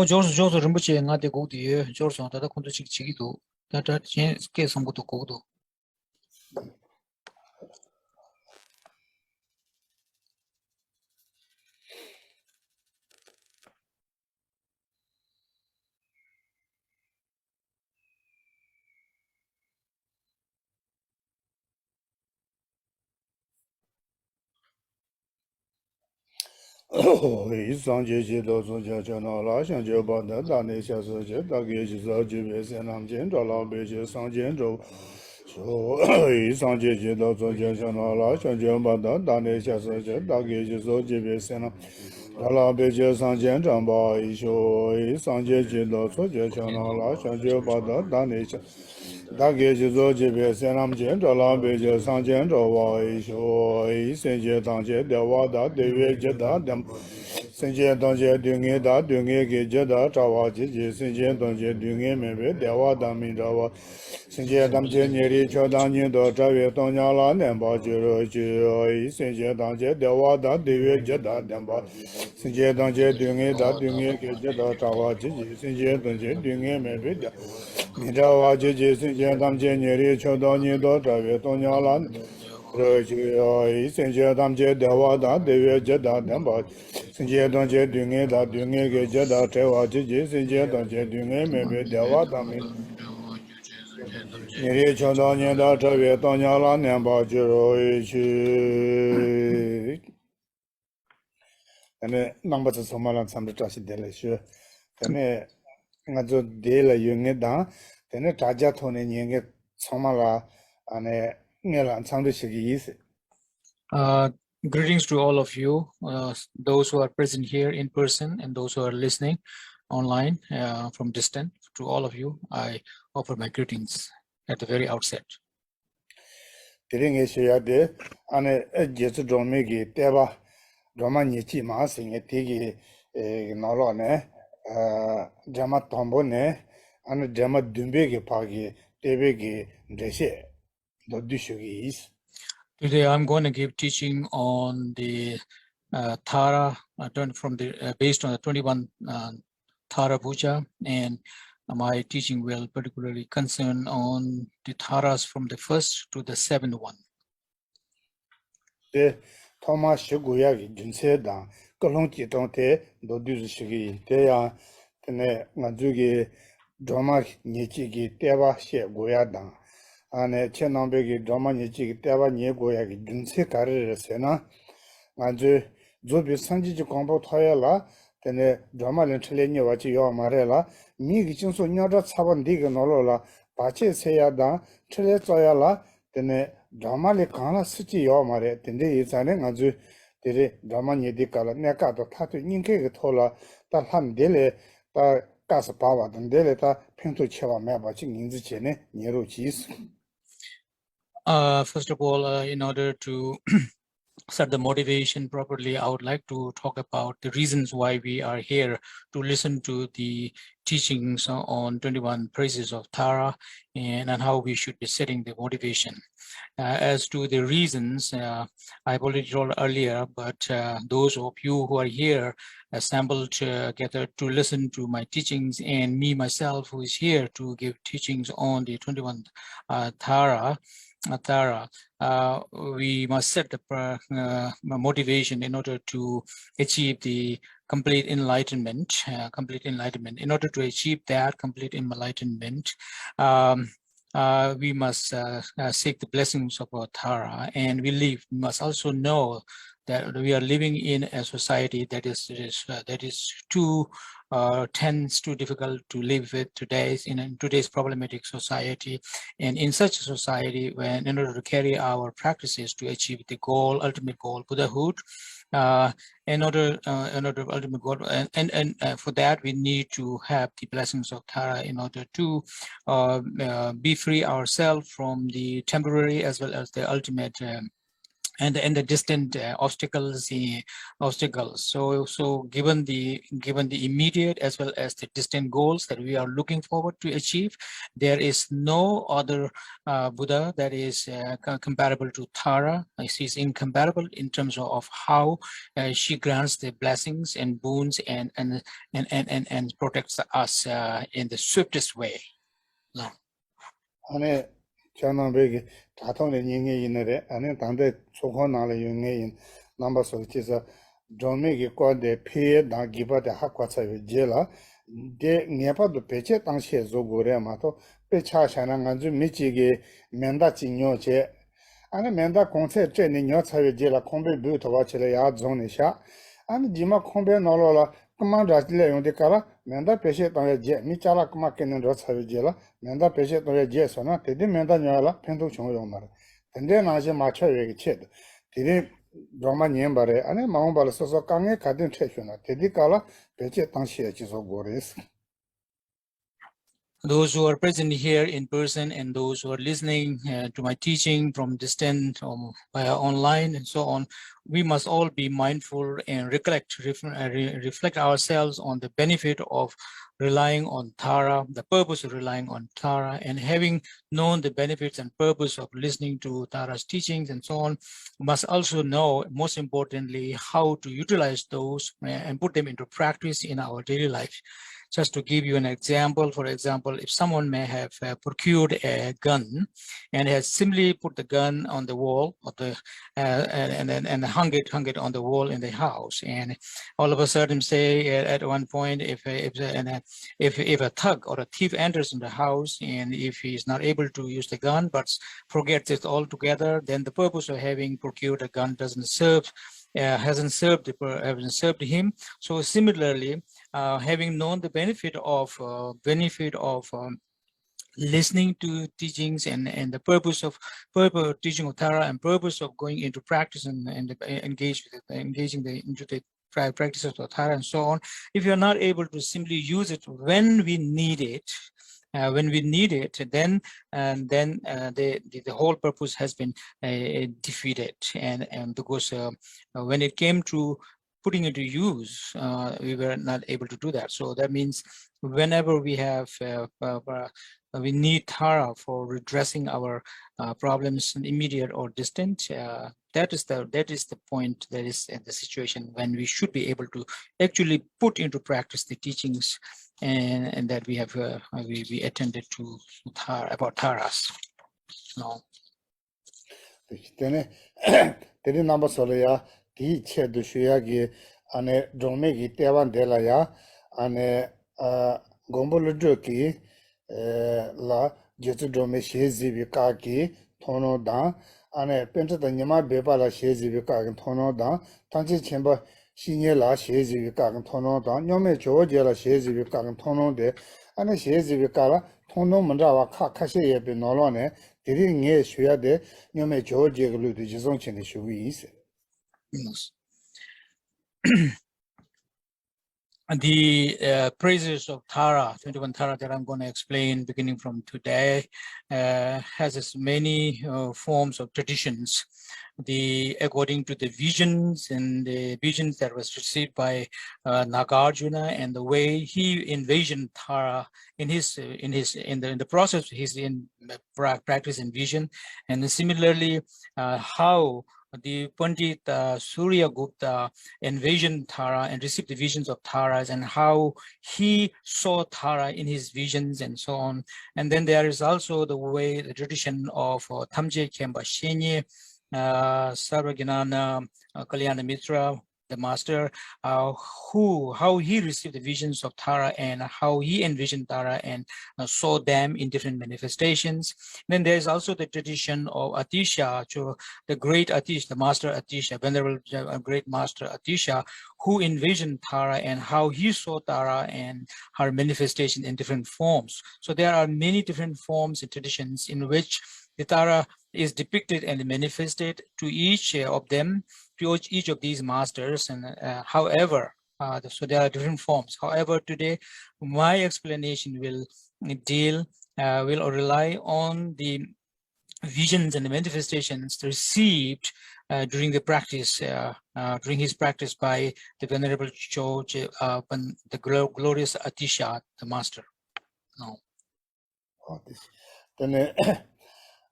George rinpoche nga de go de George ta da kundu chigi do ta ta chen ke sambu to go do Sanje ji do zo jia jia na la xiang jie ba da da ne xia se jie da ge ji za ji bie xian nam jian zhao lao bei jie sang jian zhou shu sanje ji do zo jia jia na la xiang jie ba da da ne xia se jie da ge ji zo ji bie xian nam zhao lao bei jie sang jian zhang ba yi shu sanje ji do zo jia jia na la xiang jie ba da da ne xia da ge ji zo ji bie xian nam jian zhao lao bei jie sang jian zhou ba yi shu sen jie dang jie de wa da de yue jie da dem sen jie dang jie du nge da du nge ge jie da zhao wa ji ji sen jie dang jie du nge me be de wa da min zhao wa sen jie dang jie nie ri qiao dang yin de zhao yue dong nia la nian ba ji ru ji sen jie dang jie de wa da de yue jie da dem ba sen jie dang jie du nge da du nge ge jie da zhao wa ji ji sen jie dang jie du nge me be de min zhao wa ji ji sen jie dang jie nie ri qiao dang yin de zhao yue dong nia la ru ji sen jie dang jie de wa da de yue jie da dem ba sen jie dang jie du nge da du nge ge jie da zhao wa ji ji sen jie dang jie du nge me be de wa da min Niri chanda nyenda chawe tanya la nyamba jiro ichi. Tane nangba tsa soma lan samdra chashi dele shu. Tane nga zo dele yunge dang, tane chaja thone nyenge soma la nge lan samdra shigi isi. Greetings to all of you, those who are present here in person and those who are listening online from distant. To all of you, I offer my greetings at the very outset. Tiri nge shiya de, jesu dromi ki teba, droma nyechi maa singe tiki nolo ne, drama tombo ne, drama dumbe ki pagi, tebe ki dreshe, do dushu ki is. Today, I'm going to give teaching on the Thara, based on the 21 Thara Puja, and my teaching will particularly concern on the Tharas from the first to the seventh one. Te Thoma Shiguya ki junse dan, kalong ki tong te do dushu shigi, te ya tene nganzu ki drama nyechi ki teba she goya dan. Che nambe ki drama nyechi ki teba nye goya ki junse karire se na, nganzu zobi sanji ji kwangpo thoya la, tene drama len chile nye wachi yo mare la, mi ki chinsu nyadra tsaban digi nolo la, bache se ya dan, chile zoya la, tene drama le kaana sichi yo mare, tende yi zane nganzu tere drama nye di kala, neka to tatu nyingke ki thola, ta lam dele, ta kasa pawa dan dele ta pintu chewa mea bachi ngingzi che ne, nyero chi isi. First of all, in order to set the motivation properly, I would like to talk about the reasons why we are here to listen to the teachings on 21 praises of Tara and how we should be setting the motivation. As to the reasons, I've already told earlier, but those of you who are here assembled together to listen to my teachings, and me myself who is here to give teachings on the 21 Tara, we must set the motivation in order to achieve the complete enlightenment. In order to achieve that complete enlightenment, we must seek the blessings of our Tara, and we must also know that we are living in a society that is too tends too difficult to live with in today's problematic society. And in such a society, when in order to carry our practices to achieve the goal, ultimate goal, Buddhahood, in order ultimate goal, and for that we need to have the blessings of Tara in order to be free ourselves from the temporary as well as the ultimate and the distant obstacles. So given the immediate as well as the distant goals that we are looking forward to achieve, there is no other Buddha that is comparable to Tara. She is incomparable in terms of how she grants the blessings and boons and protects us in the swiftest way. No. 안에 전남백이 다통의 인게 있는데 안에 단대 초코나의 용의 넘버서 지서 좀에게 거대 피에 나기바데 학과차에 제라 데 녀파도 배체 당시에 조고래 마도 배차샤는 간주 미치게 면다 진요제 안에 면다 공세 전에 녀차에 제라 공배 부터 와치래 야 존이샤 아니 지마 공배 나로라 그만 자질에 용데까라 면다 배체 당에 제 미차라 그만 깨는 저 차에 제라 면다 배제 또에 제서나 대대 면다 녀라 펜도 총용 말 근데 나제 맞춰 얘기 쳇 디리 로마 년바래 안에 마음발 써서 강에 가든 최셔나 대디 깔아 배제 당시에 지소 고레스 Those who are present here in person and those who are listening to my teaching from distant via online and so on, we must all be mindful and reflect ourselves on the benefit of relying on Tara, the purpose of relying on Tara, and having known the benefits and purpose of listening to Tara's teachings and so on, must also know, most importantly, how to utilize those and put them into practice in our daily life. Just to give you an example, for example, if someone may have procured a gun and has simply put the gun on the wall of the and hung it on the wall in the house, and all of a sudden, say at one point, if a thug or a thief enters in the house, and if he is not able to use the gun but forgets it altogether, then the purpose of having procured a gun hasn't served him. So similarly, having known the benefit of listening to teachings and the purpose of teaching of Tara and purpose of going into practice and engaging into the practices of Tara and so on, if you're not able to simply use it when we need it, then the whole purpose has been defeated. And because when it came to putting into use, we were not able to do that. So that means whenever we have we need Tara for redressing our problems, immediate or distant. That is the point. That is the situation when we should be able to actually put into practice the teachings and that we have we attended to Tara, about Taras. No. 데리 넘버 솔이야 디 체도 쉬야기 안에 좀에게 대wan 될라야 안에 공부를 줘기 라 제주 좀에 시지비 까기 토노다 안에 펜트다 니마 베발라 시지비 까기 토노다 단지 첨부 신예라 시지비 까기 토노다 녀메 조제라 시지비 까기 토노데 안에 시지비 까라 토노 문자와 카카시에 비 노로네 데리 녜 쉬야데 녀메 조제글루도 지송친의 쉬위 있어. Yes. The praises of Tara, 21 Tara that I'm going to explain beginning from today, has as many forms of traditions. According to the visions and the visions that was received by Nagarjuna and the way he envisioned Tara in the process he's in practice and vision, and then similarly how the Pandit Surya Gupta envisioned Tara and received the visions of Taras and how he saw Tara in his visions and so on. And then there is also the tradition of Thamje Khenpa Shenye, Sarvagnana Kalyana Mitra, the master, how he received the visions of Tara and how he envisioned Tara and saw them in different manifestations. Then there is also the tradition of Atisha, the great Atish, the master Atisha, venerable great master Atisha, who envisioned Tara and how he saw Tara and her manifestation in different forms. So there are many different forms and traditions in which the Tara is depicted and manifested to each of them, to each of these masters. And however, so there are different forms. However, today my explanation will rely on the visions and the manifestations received during the practice, during his practice by the Venerable Choje, the glorious Atisha, the master. No. Then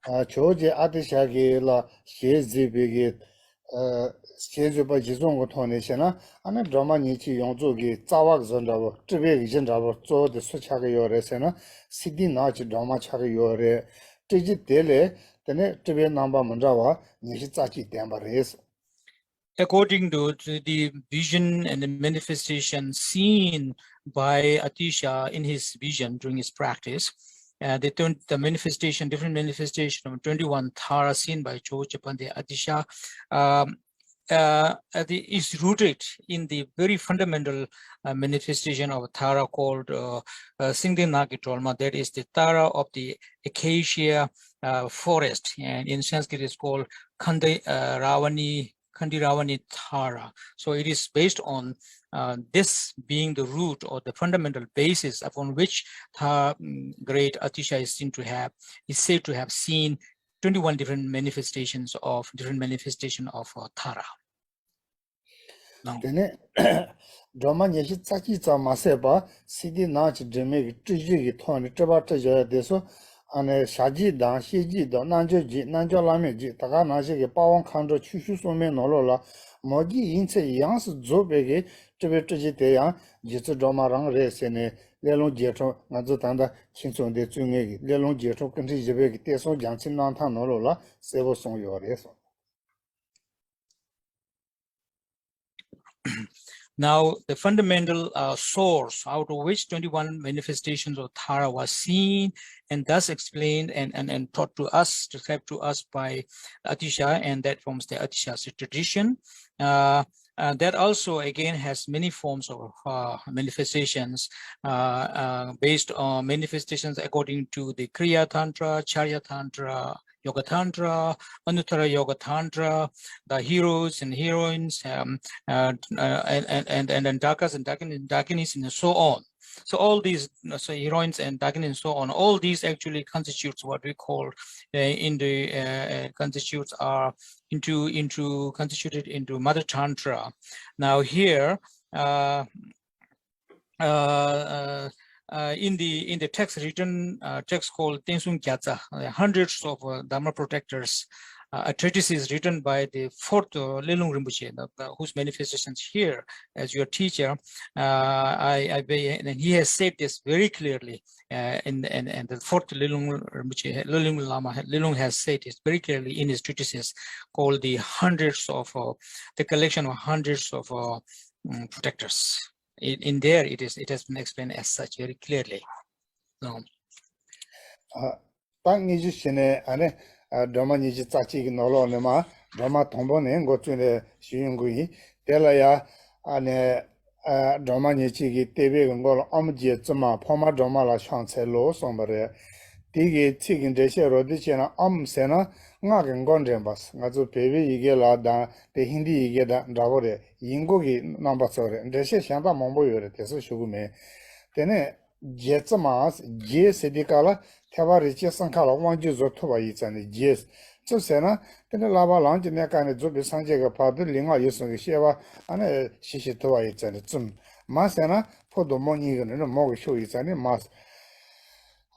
Choje Atisha ge la Shezi bege Shezi Jizong Tonishana, and a drama Nichi Yonzo ge Zawak Zandavo, Tribe Jindavo, Zo the Suchaka Yoresena, Sidi Nach drama Chaka Yore, Tiji Dele, then Tribe Namba Mandrava, Nishizachi Dambares. According to the vision and the manifestation seen by Atisha in his vision during his practice, the manifestation, different manifestation of 21 Thara seen by Choje Pandey Atisha is rooted in the very fundamental manifestation of Thara called Singden Nagitolma, that is the Thara of the acacia forest, and in Sanskrit it's called Kandiravani Thara. So it is based on this being the root or the fundamental basis upon which great Atisha is said to have seen 21 different manifestations of Thara. Now, Drama Yeshi Tsaki Maseba, Sidi Nach Dremek, Triji, Tony, Trebata Deso, and Shaji Dan, Shiji, Nanjoji, Nanjo Lameji, Takanaji, Pawon Kando, Chushu Some Nolola, Mogi Ince Yans Zobege, Tribetaji Deyan, Jitsu Drama Rang Resene, Lelon Jeto, Nazutanda, Chinson de Tsumegi, Lelon Jeto, Country Jebek, Teso, Jansin Nantan Nolola, Sevo Son Yoreso. Now, the fundamental source out of which 21 manifestations of Thara was seen and thus explained and taught to us, described to us by Atisha, and that forms the Atisha tradition. That also, again, has many forms of manifestations based on manifestations according to the Kriya Tantra, Charya Tantra, Yoga Tantra, Anuttara Yoga Tantra, the heroes and heroines, and Dakas and Dakinis, and so on. So all these, so heroines and Dakinis and so on, all these actually constitutes what we call constitutes are constituted into Mother Tantra. Now here, in the text written, text called Tensung Gyatsa, hundreds of Dharma protectors, a treatise is written by the fourth Lelung Rinpoche, whose manifestations here as your teacher. And he has said this very clearly. And the fourth Lelung Rinpoche, Lelung Lama, Lelung has said it very clearly in his treatises called the collection of hundreds of protectors. In there, it has been explained as such very clearly. No. Drama Niji Tachi Nolo Nema, Drama Tombone, go to the Shuyungui, Delaya, and Drama Nichi, Tebe, and go Omji, Zuma, Poma Drama La Chancelo, somebody, Digi, Tiggin, Desha, Rodicina, Sena, Nagan Gondrembas, Nazu Pevi, Igela, the Hindi Igeda, Davore, Yingogi, Nambasore, and Desha Shamba Momboy, Tesu Shugume. Then Jetsamas, J. Sedicala, Tavarichi Sankala, one Jews or Tovais and Jes. So Sena, then the lava lounge in the kind of Zubi Sanjaga Padu, Linga Yusun Sheva, and a Shishi Tovais and Zum. Masena, put the money in the Mogi show is and a mass.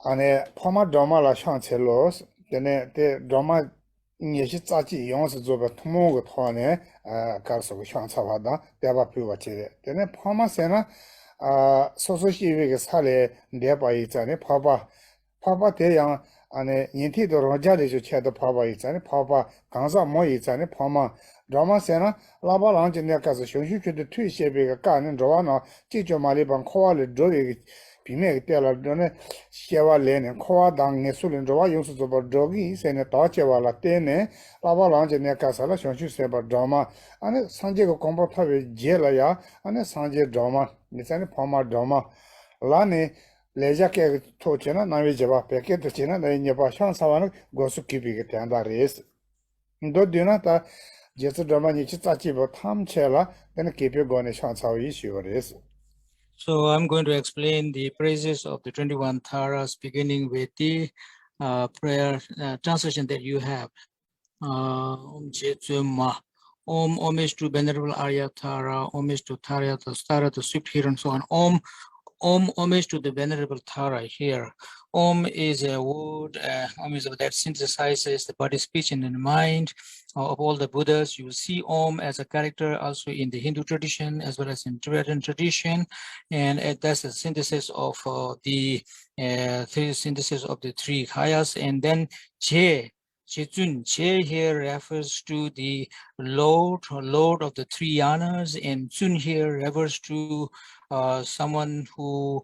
And a Poma Doma La Chancelos, then the Doma Yeshitachi Yons Zoba Tomogo Tone, Carso Chansavada, Deva Pivachi. Then a Poma Sena. Sososhi Sale, Deba Itani, Papa Tayang, and Yinti Rojali to chat the Papa Itani, Papa Kansa Mo Itani, Poma, Drama Sena, Lava Lounge in their casa, Shushu to the two Shebig Kan and Joanna, Tijo Maliban, Koala, Jogi, Pimek, Tela, Done, Sheva Lane, and Koa Dang, Nesul, and Joa uses about Jogi, and a Tachewa Latene, Lava Lounge in their casa, Shushu Seba Drama, and Sanjego Compota with Jelaya, and a Sanje Drama. Nisani Poma Doma Lani Lejake Tochena, Navijaba, Peket, China, the Yabashan Savana, Gosu Kipi Tanda race. Do Dunata, Jesu Doma Nichitachi, but Tam Chela, then keep your Gonishan Sao issue is. So I'm going to explain the praises of the 21 Tharas, beginning with the prayer translation that you have. Om homage to Venerable Arya Tara, homage to Tara, the swift hero, and so on. Om homage to the Venerable Tara here. Om is a word, Om is that synthesizes the body, speech, and the mind of all the Buddhas. You will see Om as a character also in the Hindu tradition as well as in Tibetan tradition, and that's the synthesis of the synthesis of the three Kayas. And then Je. Chechun, Che here refers to the Lord of the three yanas, and Chun here refers to someone who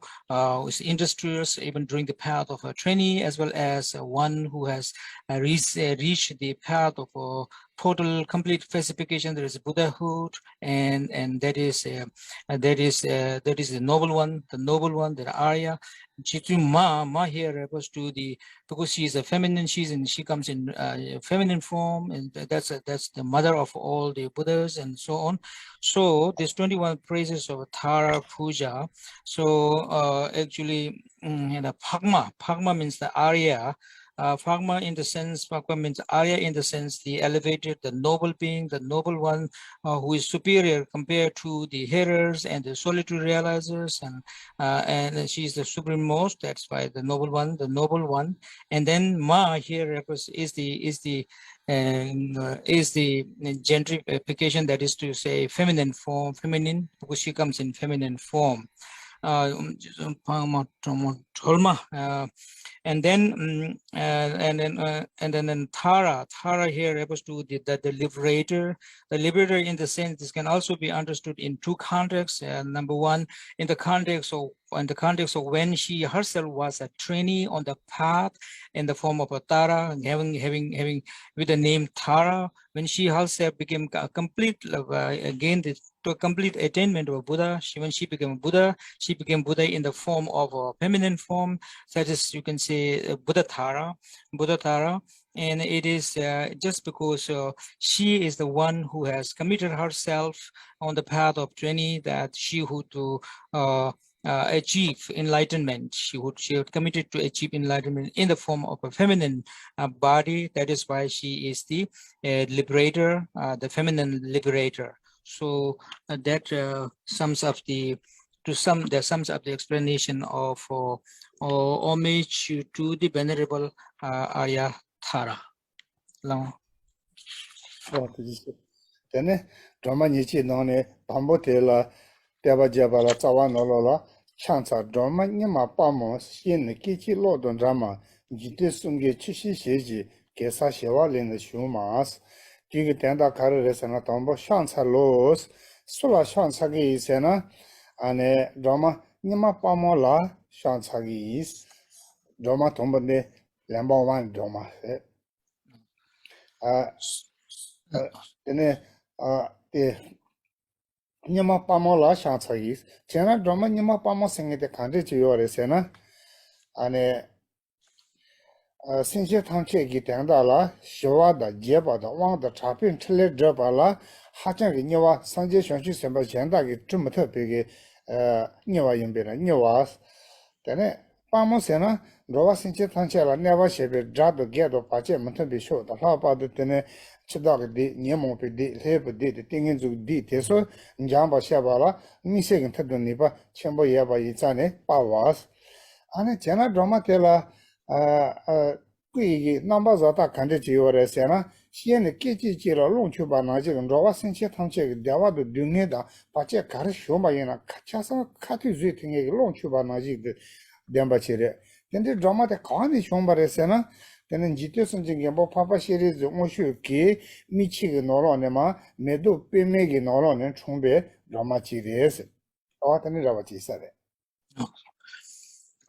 is industrious even during the path of a trainee, as well as one who has reached the path of total complete falsification. There is Buddhahood, and that is the noble one, the Arya. Chitu Ma here refers to the, because she is a feminine, she comes in feminine form, and that's the mother of all the Buddhas and so on. So there's 21 praises of Tara Puja. So actually, Phagma means the Arya. Phagma in the sense, Phagma means Arya in the sense the elevated, the noble being, the noble one who is superior compared to the hearers and the solitary realizers, and she is the supreme most. That's why the noble one, and then Ma here is the gentrification, that is to say feminine form, because she comes in feminine form. And then Tara here refers to the liberator. The liberator in the sense, this can also be understood in two contexts. Number one, in the context of when she herself was a trainee on the path in the form of a Tara, having with the name Tara, when she herself became a complete to a complete attainment of Buddha. When she became Buddha, in the form of a feminine form, such as you can say Buddha Tara, and it is just because she is the one who has committed herself on the path of trainee, that she would achieve enlightenment. She had committed to achieve enlightenment in the form of a feminine body. That is why she is the liberator, the feminine liberator. So that sums up the explanation of homage to the Venerable Arya Tara. Long. Tene drama nichi nane bambo tela teba jabala tsawa nolola chansa drama nima pamo shin kichi lodon drama jite sunge chishi sheji kesa shewa lena shumas digi tenda kare resana tambo chansa los sula chansa gi isena ane drama nima pamo la chansa gi is drama tombo ne lamba wan drama tene Nima Pamo la Shantsagis, Chena drama Nima Pamo singing the country to your Sena, and Sinche Tanche Gitandala, Shoada, Jeba, the one the trapping Tele Drabala, Hachan Niwa, Sanje Shanshi Semba Janda, Tumata Pigi, Niwa Yimbira, Niwas, then Pamo Sena, Rova Sinche Tanchela never shaped Jab the gate of Pache Montabi show, the how about the Tene. Chidag di, Nyamopi di, Lebo di, Tinginzu di, Teso, Njamba Shabala, Misegin Tadu Nipa, Chambo Yaba Yizane, Pawas. And Chena drama tela, Gui, Nambazata Kanji or Sena, she and the Kiji Jira, Lunchuba Naji, and Rova Sinche Tanche, Dava de Duneda, Pache Karishoma, Kachasa, Katiziting a Lunchuba Naji, the Dembachire. Then the drama the Kani Shomba Sena. Then Jitus and Jingambo Papa series the Moshu Ki, Michi Nolonema, Medu Pimegi Nolon and Chumbe, Dramachi.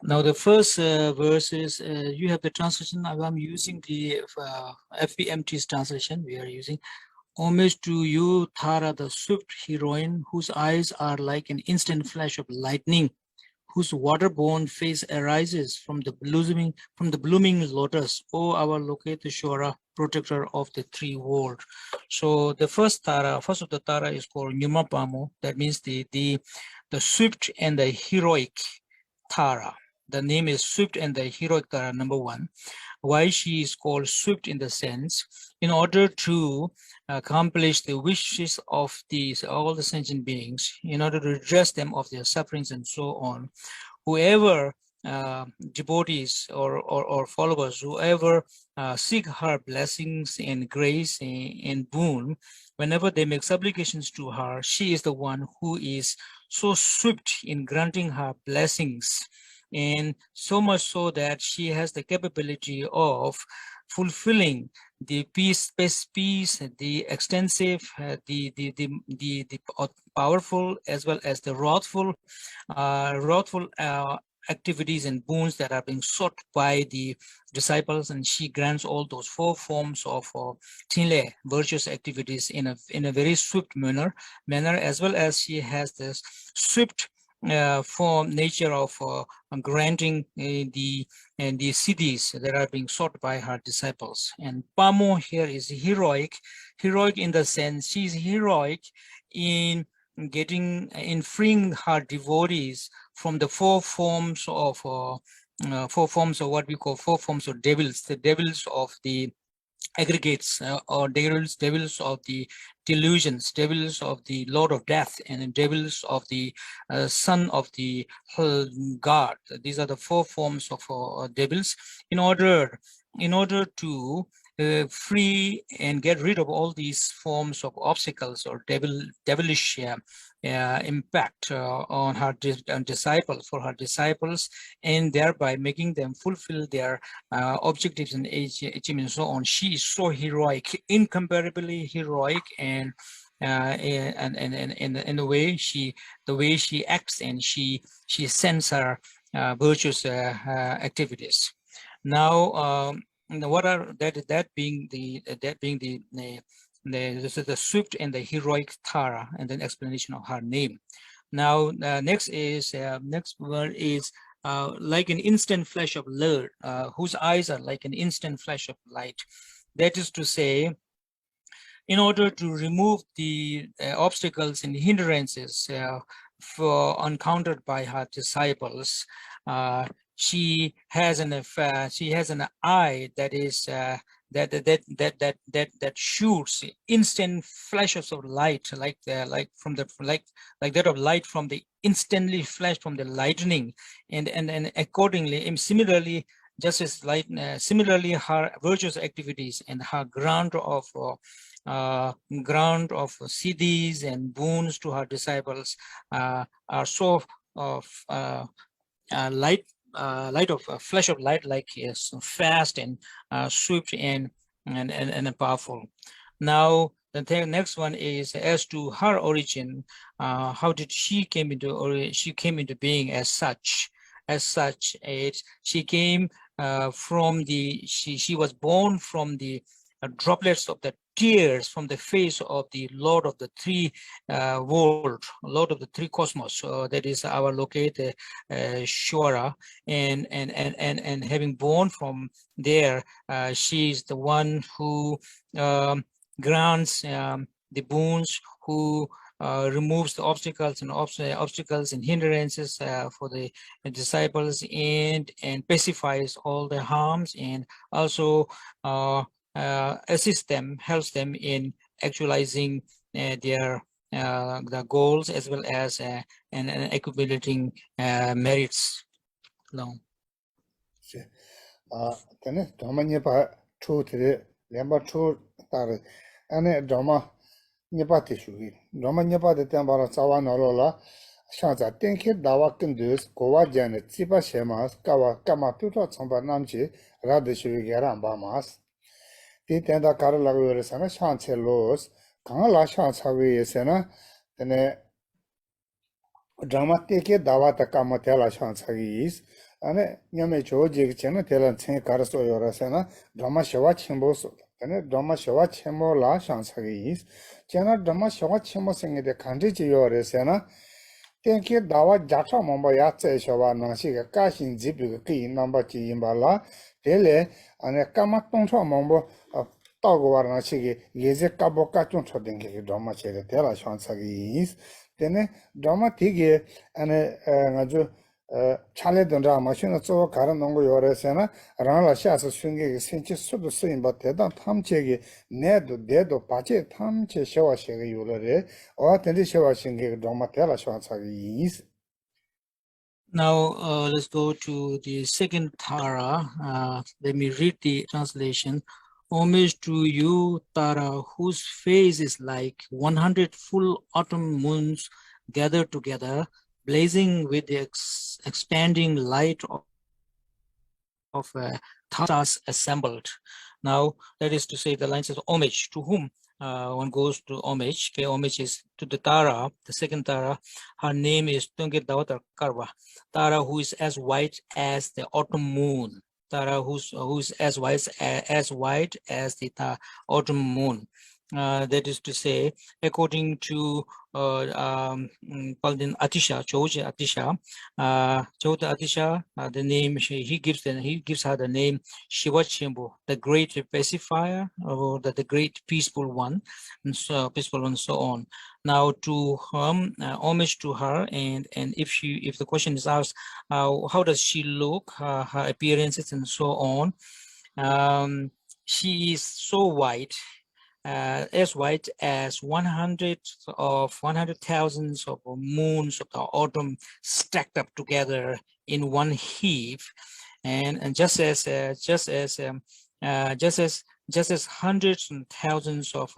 Now the first verse you have the translation. I'm using the FBMT's translation. We are using homage to you, Tara, the swift heroine, whose eyes are like an instant flash of lightning, whose water-borne face arises from the blooming lotus, O our Loketeshwara, protector of the three worlds. So the first of the Tara is called Nyuma Pamo. That means the swift and the heroic Tara. The name is swift and the heroic Tara, number one. why she is called swift in the sense, in order to accomplish the wishes of all the sentient beings, in order to redress them of their sufferings and so on. Whoever devotees or followers, whoever seek her blessings and grace and boon, whenever they make supplications to her, she is the one who is so swift in granting her blessings, and so much so that she has the capability of fulfilling the peace, the extensive, the powerful, as well as the wrathful activities and boons that are being sought by the disciples, and she grants all those 4 forms of tinle, virtuous activities, in a very swift manner, as well as she has this swift form nature of granting the siddhis that are being sought by her disciples. And Pamo here is heroic in the sense she's heroic in freeing her devotees from the 4 forms of what we call 4 forms of devils, the devils of the aggregates, or devils of the delusions, devils of the Lord of Death, and devils of the son of the God. These are the 4 forms of devils. In order to free and get rid of all these forms of obstacles or devilish impact on her disciples, and thereby making them fulfill their objectives and achievements and so on. She is so heroic, incomparably heroic, and in the way she acts, and she sends her virtuous activities. Now, what are that being the this is the swift and the heroic Tara, and then explanation of her name. Now, next word is like an instant flash of light, whose eyes are like an instant flash of light. That is to say, in order to remove the obstacles and hindrances encountered by her disciples, she has an eye that is that shoots instant flashes of light, like that of light from the instantly flash from the lightning, and accordingly, and similarly, just as similarly, her virtuous activities and her ground of siddhis and boons to her disciples are so light of flash of light, like yes, fast and swift and powerful. Now, the next one is as to her origin. How did she came into being as such? She came from she was born from the droplets of the tears from the face of the Lord of the 3 world, Lord of the 3 cosmos. That is our located Shwara, and having born from there, she is the one who grants the boons, who removes the obstacles and hindrances for the disciples, and pacifies all the harms, and also assists them, helps them in actualizing their the goals, as well as and accumulating merits. Long. Tene drama nyepa chu tere, lemba chu tare, ane drama nyepa te shugi. Drama nyepa te tenpara tsawa nalo la, shanza tenki dawa kendus, gowa jane tsipa shemas, kawa kama pyuta tsamba namchi, rade shugi geramba mas. Ti tenda kara lagu yore sana, shanche los, kanga la shanchawi yesena, tene drama teke dawa ta kama tela shanchagi is, ane nyame cho jik chena tela tsen karaso yorasena drama shawa chembo so ane drama shawa chembo la shanchagi is chena drama shawa chembo senge de kanji chi yorasena tenki dawa jata momba yatse shawa nangshi ga kashin jibi ga ki namba chi imba la tele ane kama tongcha mombo tago war nangshi ga yeze kabo kachung cho dengi drama chere tela shanchagi is tene drama tiki ane ngajo Chale dondra machine zo karan nongo yore sena rangla shas shunge senchi sudu sin ba tedan tamche gi nedo dedo pache tamche shewa shege yulore o tendi shewa shege drama tela shwa tsagi is. Now let's go to the second Tara. Let me read the translation. Homage to you, Tara, whose face is like 100 full autumn moons gathered together, blazing with the expanding light of stars assembled. Now, that is to say, the line says homage to whom one goes to homage. Okay, homage is to the Tara, the second Tara. Her name is Tunge Dawata Karwa. Tara, who is as white as the autumn moon. Tara, who's as white as the autumn moon. That is to say, according to Paldin Atisha, Choja Atisha, the name he gives her the name Shivachimbu, the great pacifier, or the great peaceful one, and so on. Now, to homage to her, and if the question is asked, how does she look, her appearances, and so on. She is so white. As white as 100,000 of moons of the autumn stacked up together in one heap, and just as hundreds and thousands of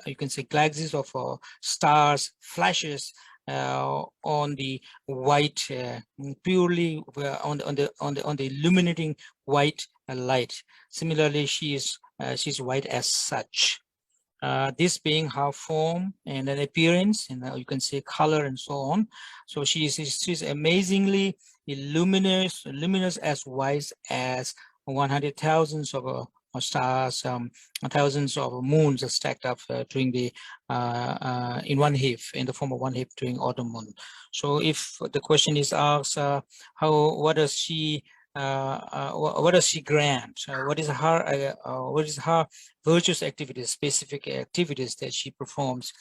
you can say galaxies of stars flashes on the white, purely on the illuminating white light. Similarly, she's white as such. This being her form and an appearance, and you can say color and so on. So she's amazingly luminous as white as 100,000 of stars, thousands of moons are stacked up during the in one heap, in the form of one heap during autumn moon. So if the question is asked, what does she grant? What is her virtuous activities, specific activities that she performs?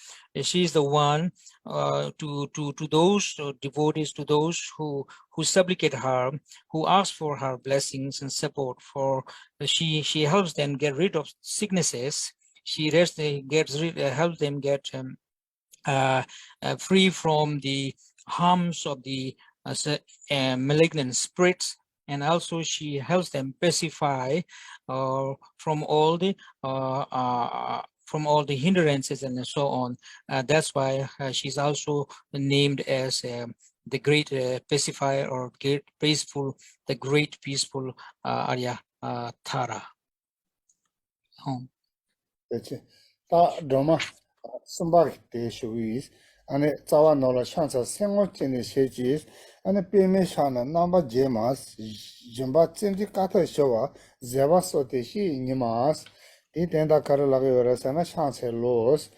She is the one to those devotees, to those who supplicate her, who ask for her blessings and support. For she helps them get rid of sicknesses. She helps them get free from the harms of the malignant spirits, and also she helps them pacify from all the hindrances and so on. That's why she's also named as the great pacifier, or the great peaceful Arya Tara. Ta drama somebody de shuis ane tsawa nola shansa sengo chene shejis ane peme shana namba jemas jimba tsinti kata showa zeba sote shi nimas di tenda kara laga yora sana shansa los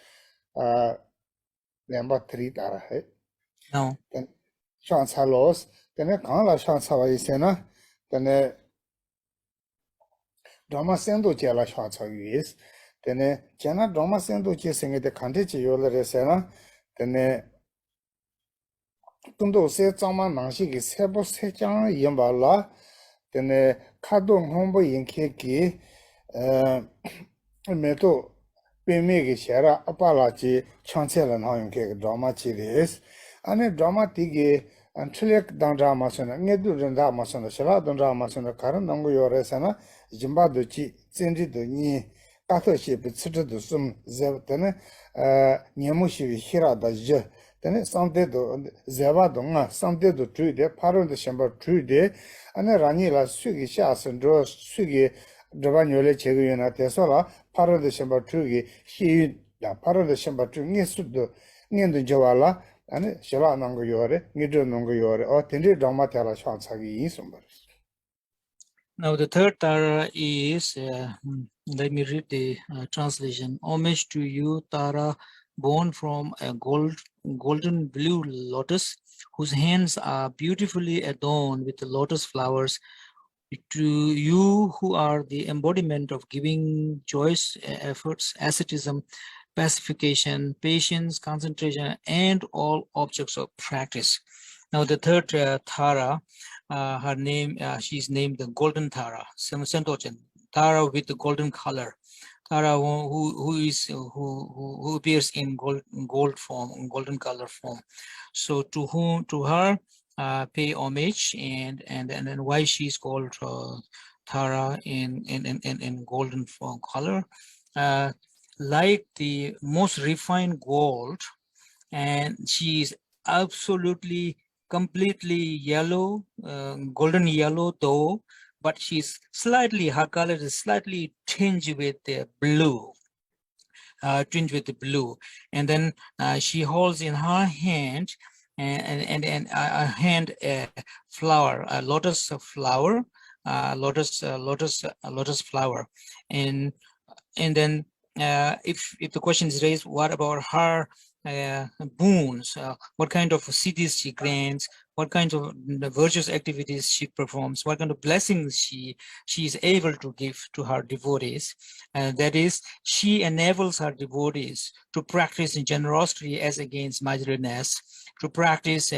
lemba 3 tara hai No. shansa los tene kala shansa wa isena tene drama sendo jela shansa yuis tene jana drama sendo je senge de kante chi yolare sena tene tundo se zama nangshi ki sebo se jang yinba la tene kado ngombo yinke ki meto pime ki shera apala chi changche la na yinke drama chi res ane drama tiki trilek dang drama suna ngedu drama suna shira drama suna karan nangu yore sana jimba do chi zinri do ni kato shi pi tsita do sum zeb tene nyemu shiwi hira da je tene samde do zeba do nga samde do chui de paron de shamba chui de ane rani la sugi sha sendro sugi draba nyole chegu yona teso la paron de shamba chui hi da paron de shamba chui nge sudo nge jawa la ane shila nangu yore ngidro nangu yore o tenri drama tela shansagi yin sumbar. Now the third Tara is, let me read the translation. Homage to you, Tara, born from a golden blue lotus, whose hands are beautifully adorned with the lotus flowers. To you who are the embodiment of giving, choice, efforts, asceticism, pacification, patience, concentration, and all objects of practice. Now the third Tara, her name, she's named the Golden Tara, Sentochen, Tara with the golden color. Tara who appears in gold form, golden color form. So to her pay homage, and then why she's called Tara in golden form color, like the most refined gold, and she is absolutely completely yellow, golden yellow though, but she's slightly, her color is slightly tinged with the blue, and then she holds in her hand a hand flower, a lotus flower, lotus flower, and then if the question is raised, what about her boons? What kind of cities she grants? What kinds of virtuous activities she performs? What kind of blessings she is able to give to her devotees? That is, she enables her devotees to practice generosity as against miserliness, to practice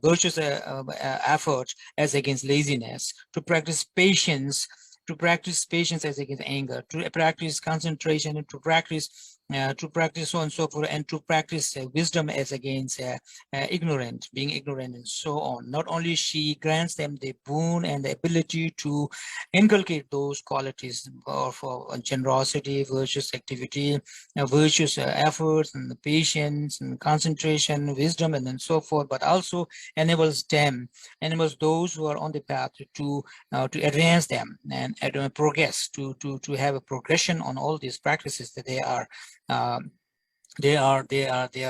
virtuous effort as against laziness, to practice patience as against anger, to practice concentration, and to practice so on and so forth, and to practice wisdom as against being ignorant, and so on. Not only she grants them the boon and the ability to inculcate those qualities of generosity, virtuous activity, virtuous efforts, and patience, and concentration, wisdom, and then so forth, but also enables those who are on the path to advance them and progress, to have a progression on all these practices that they are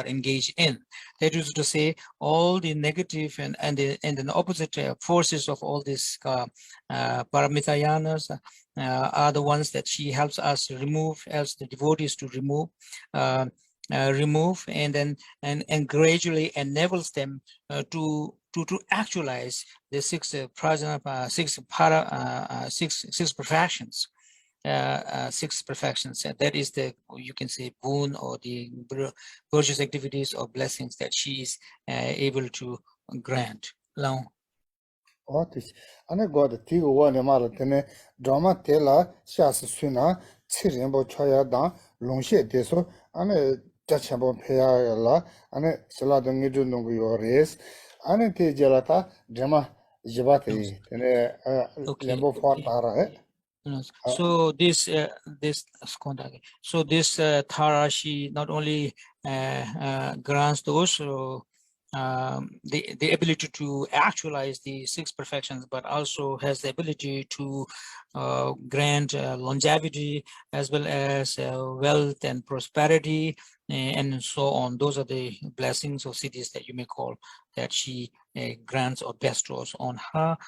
engaged in. That is to say, all the negative and the opposite forces of all these paramitayanas are the ones that she helps us remove, as the devotees to remove, and then and gradually enables them to actualize the six perfections. Six perfections. That is the, you can say, boon or the virtuous activities or blessings that she is able to grant. Long. Otis. Ane God Tigo one mara tene drama tela shas suna chirimbo choya dan longshe deso ane jachambo peya la ane sala dangi ju nungu yores ane te jelata drama jibate tene lembo for tara So this Tara, she not only grants those the ability to actualize the six perfections, but also has the ability to grant longevity, as well as wealth and prosperity, and so on. Those are the blessings or cities that you may call that she grants or bestows on her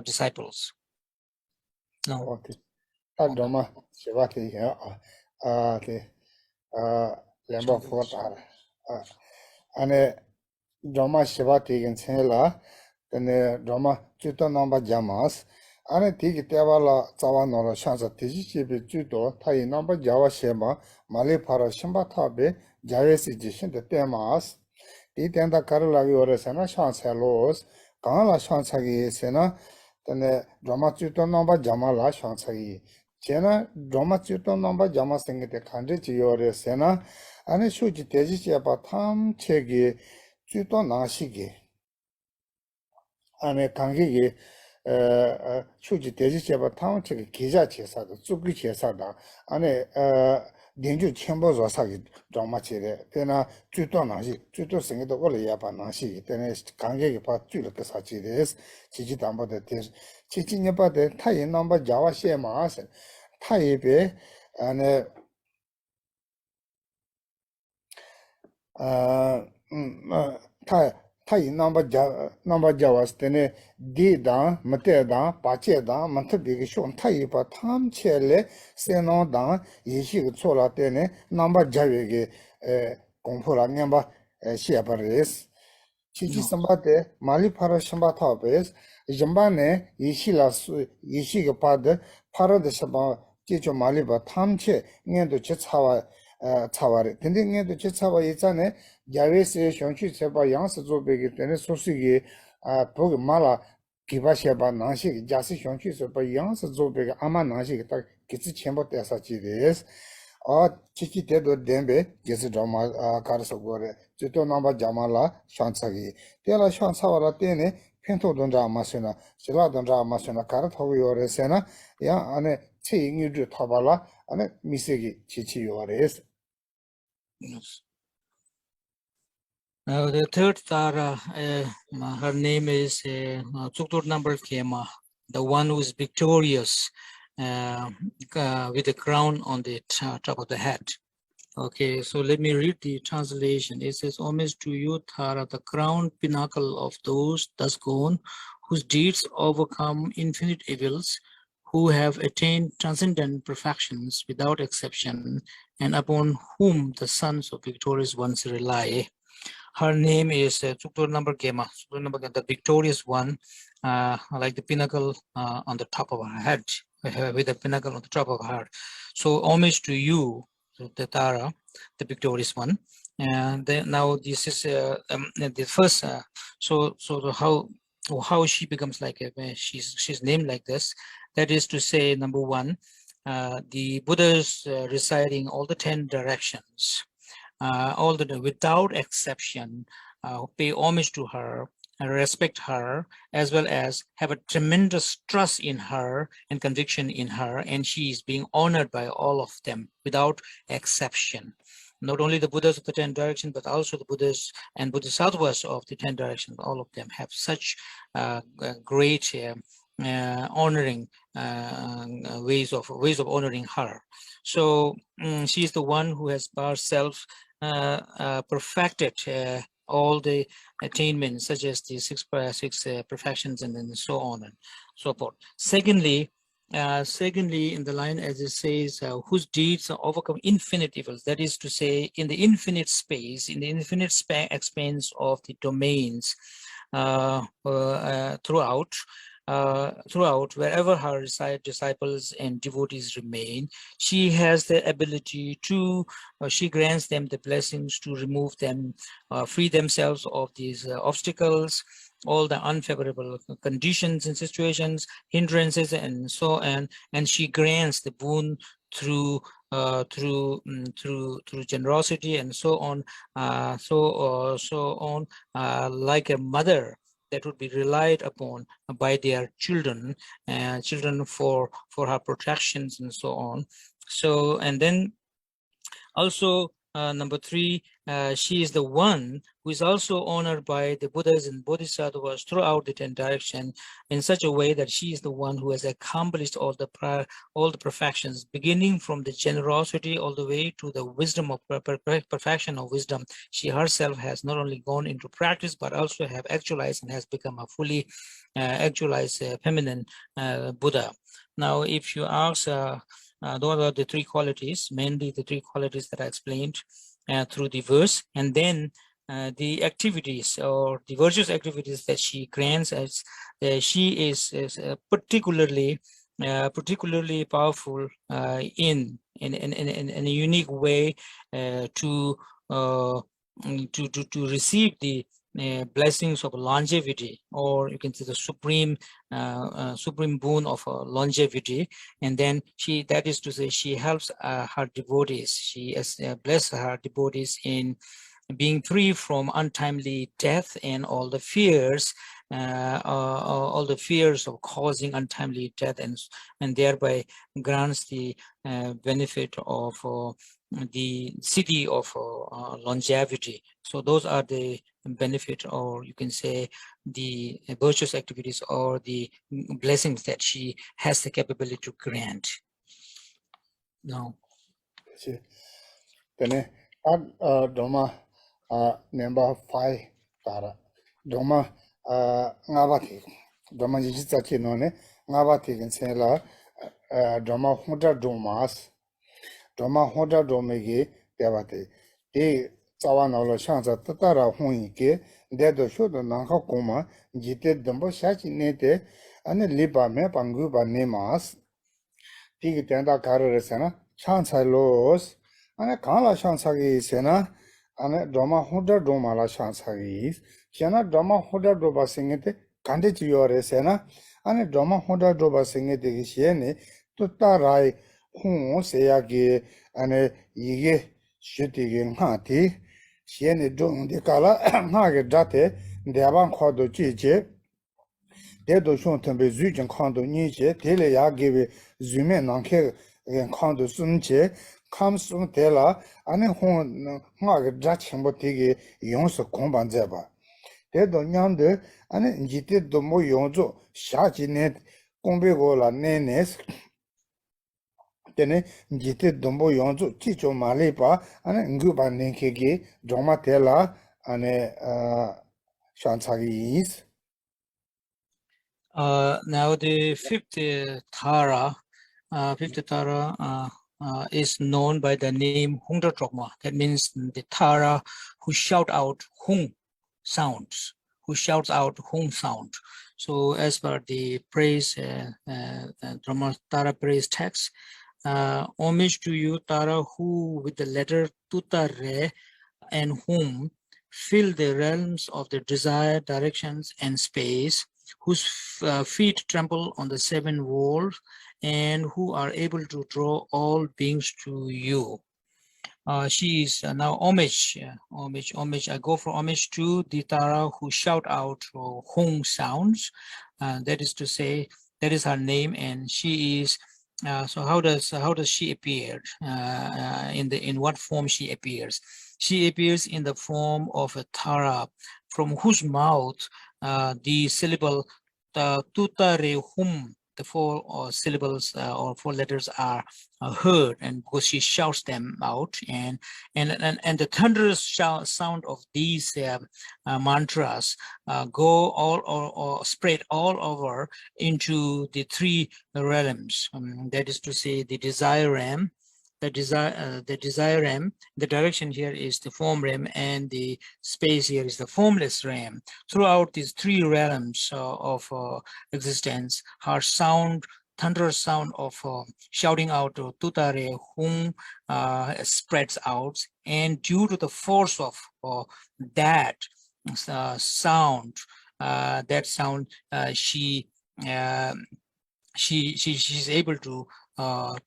disciples. No. Drama shivati here lembo for tara ane drama shivati in Senela, then drama Juto number Jamas, and a tig Tevala Zavanora Shansa Tijibi Judo, Tai number Java Shema, Mali Para Shimbatabe, Javis edition, the Temas, Titenda Karalavi or Sena Shansalos, Kanala Shansagi Sena, then drama Juto number Jamala Shansagi. Jena drama Juto number Jama sing the country Giore Sena, and a Shuji Teji about Tam Chegi. 주도 나시기 안에 관계기 휴지 대지제바 타운측의 기자 제사도 쭈기 제사다 안에 연주 첨부 조사기 정마치래 되나 주도 나시 주도 생기도 올려야 봐 나시 되네 관계기 봐 줄을 그 사지레스 지지 담보데 지지냐 바데 타이 넘버 자와시에 마스 타이베 안에 타이 넘버 자와스 때네 디다 마테다 바체다 만트비기 쇼 타이바 탐체레 세노다 예시가 초라 때네 넘버 자웨게 공포라 냠바 시아바레스 치치 삼바데 말리파라 샴바타베스 점바네 예시라스 예시가 파데 파라데 샴바 제조 말리바 탐체 녜도 제차와 차와래 근데 얘도 제 차와 있잖아요 야외세 형취 세바 양스 조베기 때문에 소식이 보고 말아 기바시바 나시 자시 형취 세바 양스 조베기 아마 나시 딱 기츠 첨부 대사지데스 치치 때도 뎀베 게스 드라마 가르서 거래 제또 넘바 자말라 샹차기 때라 샹차와라 때네 펜토 돈자 마스나 실라 돈자 마스나 가르토고 요레세나 야 안에 체잉유주 타발라 안에 미세기 치치 요레스 Yes. Now the third Tara, her name is Tsuktur number Kema, the one who is victorious with the crown on the top of the head. Okay, so let me read the translation. It says, homage to you, Tara, the crown pinnacle of those thus gone, whose deeds overcome infinite evils, who have attained transcendent perfections without exception, and upon whom the sons of victorious ones rely. Her name is Tsuktur number Gema, the victorious one, like the pinnacle on the top of her head, with the pinnacle on the top of her head. So homage to you, the Tara, the victorious one. And then now this is the first. How she becomes like she's named like this. That is to say, number one, the Buddhas residing all the 10 directions. All the without exception pay homage to her and respect her, as well as have a tremendous trust in her and conviction in her, and she is being honored by all of them without exception. Not only the Buddhas of the 10 directions, but also the Buddhas and Bodhisattvas of the 10 directions. All of them have such great honoring ways of honoring her. So she is the one who has by herself perfected all the attainments, such as the six perfections, and then so on and so forth. Secondly, in the line, as it says, whose deeds overcome infinite evils, that is to say, in the infinite space, in the infinite expanse of the domains throughout, wherever her disciples and devotees remain, she has the ability to, she grants them the blessings to remove them, free themselves of these obstacles, all the unfavorable conditions and situations, hindrances, and so on. And she grants the boon through generosity and so on, like a mother that would be relied upon by their children, for her protections and so on. So, and then also number three, she is the one who is also honored by the Buddhas and Bodhisattvas throughout the 10 directions in such a way that she is the one who has accomplished all the perfections, beginning from the generosity all the way to the wisdom of perfection of wisdom. She herself has not only gone into practice, but also have actualized and has become a fully actualized feminine Buddha. Now, if you ask, those are the three qualities, mainly the three qualities that I explained through the verse, and then the activities or the virtuous activities that she grants as she is particularly powerful in a unique way to receive the blessings of longevity, or you can say the supreme boon of longevity. And then that is to say, she helps her devotees. She has blessed her devotees in being free from untimely death and all the fears of causing untimely death, and thereby grants the benefit of the city of longevity. So those are the benefit, or you can say the virtuous activities or the blessings that she has the capability to grant. No. Doma number 5 Tara Doma Ngabati Doma Jitaki None Ngabati can say la Doma Hunter Domas Doma Hunter Domegi Devati De Sawanolo Shanza Tatara Hunike Dedo Shodo Nanka Kuma Jite Dumbo Shachi Nete and Liba Mepanguba Nemas Tig Tenda Kararesana Chansa Los ane kala shansagi sena ane drama hoda drama la shansagi sena drama hoda droba singete kande chiyore sena ane drama hoda droba singete ki shene tutta rai hung seyagi ane yige shitigi ngati shene drong di kala ngage date deban khodo chiche dedo shon tembe zujin khando niche tele ya gebe zume nanke khando sunche kam sum tela ane hon ngage drachimbo tege yonso komban zeba dedo nyande ane njite domo yonzo shaji ne kombe gola nenes tene njite dombo yonzo chicho malepa ane nguba nenkege drama tela ane shantsagi is. Now the fifth Tara, is known by the name Hungda Trokma. That means the Tara who shout out Hung sounds, who shouts out Hung sound. So as per the praise, Drama Tara praise text, homage to you, Tara, who with the letter Tuta Re and whom fill the realms of the desire, directions, and space, whose feet trample on the seven walls, and who are able to draw all beings to you. She is now homage. I go for homage to the Tara who shout out Hung sounds. That is to say, that is her name, and she is. So how does she appear? In what form she appears? She appears in the form of a Tara, from whose mouth the syllable Tutare Hum, the four syllables or four letters are heard, and because she shouts them out, and the thunderous sound of these mantras go all or spread all over into the three realms. That is to say, the desire realm, the desire realm. The direction here is the form realm, and the space here is the formless realm. Throughout these three realms of existence, her sound, thunderous sound of shouting out Tutare Hum spreads out, and due to the force of that sound, she's able to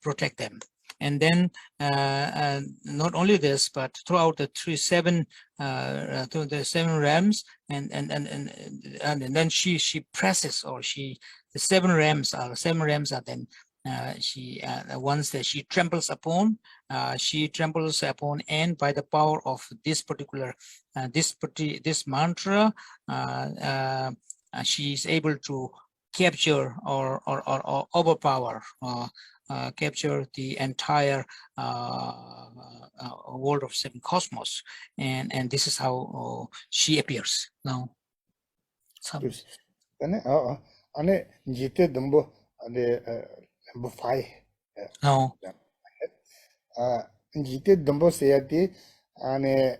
protect them. And then not only this, but throughout the through the seven realms, and then she presses, or the seven realms are then once that she tramples upon, and by the power of this particular this mantra, she is able to capture or overpower, capture the entire world of seven cosmos, and this is how she appears now. ane njite dombo ane dombo fai. No. njite dombo seyati ane